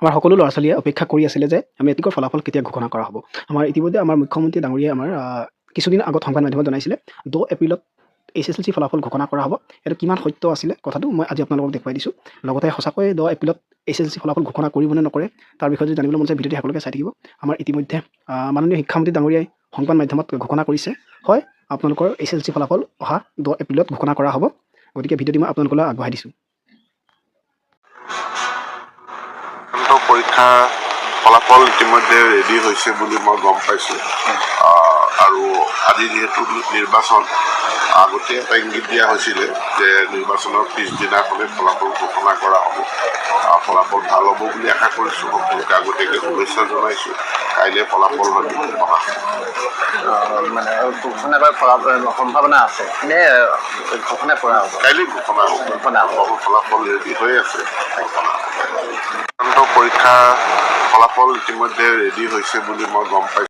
আমাৰ সকলো ল'ৰা ছোৱালীয়ে অপেক্ষা কৰি আছিলে যে মেট্ৰিকৰ ফলাফল কেতিয়া ঘোষণা কৰা হ'ব। আমাৰ ইতিমধ্যে আমাৰ মুখ্যমন্ত্ৰী ডাঙৰীয়াই আমাৰ কিছুদিন আগত সংবাদ মাধ্যমত জনাইছিলে 2 এপ্ৰিলত HSLC ফলাফল ঘোষণা কৰা হ'ব। এইটো কিমান সত্য আছিলে কথাটো মই আজি আপোনালোকক দেখুৱাই দিছোঁ। লগতে সঁচাকৈ 2 এপ্ৰিলত HSLC ফলাফল ঘোষণা কৰিবনে নকৰে তাৰ বিষয়ে যদি জানিবলৈ মন যায় ভিডিঅ'টি সকলোকে চাই থাকিব। আমাৰ ইতিমধ্যে মাননীয় শিক্ষামন্ত্ৰী ডাঙৰীয়াই সংবাদ মাধ্যমত ঘোষণা কৰিছে, হয় আপোনালোকৰ HSLC ফলাফল অহা 2 এপ্ৰিলত ঘোষণা কৰা হ'ব। গতিকে ভিডিঅ'টি মই আপোনালোকলৈ আগবঢ়াই দিছোঁ। পৰীক্ষা ফলাফল ইতিমধ্যে ৰেডি হৈছে বুলি মই গম পাইছোঁ আৰু আজি যিহেতু নিৰ্বাচন আগতে এটা ইংগিত দিয়া হৈছিলে যে নিৰ্বাচনৰ পিছদিনাখনে ফলাফল ঘোষণা কৰা হ'ব। ফলাফল ভাল হ'ব বুলি আশা কৰিছোঁ। সকলোকে আগতীয়াকৈ শুভেচ্ছা জনাইছোঁ। কাইলৈ ফলাফল হয়তো মানে ঘোষণা কৰাৰ সম্ভাৱনা আছে নে ঘোষণা কৰা হ'ব? কাইলৈ ঘোষণা হ'ব। ফলাফল ৰেডি হৈ আছে। পৰীক্ষা ফলাফল ইতিমধ্যে ৰেডি হৈছে বুলি মই গম পাইছোঁ।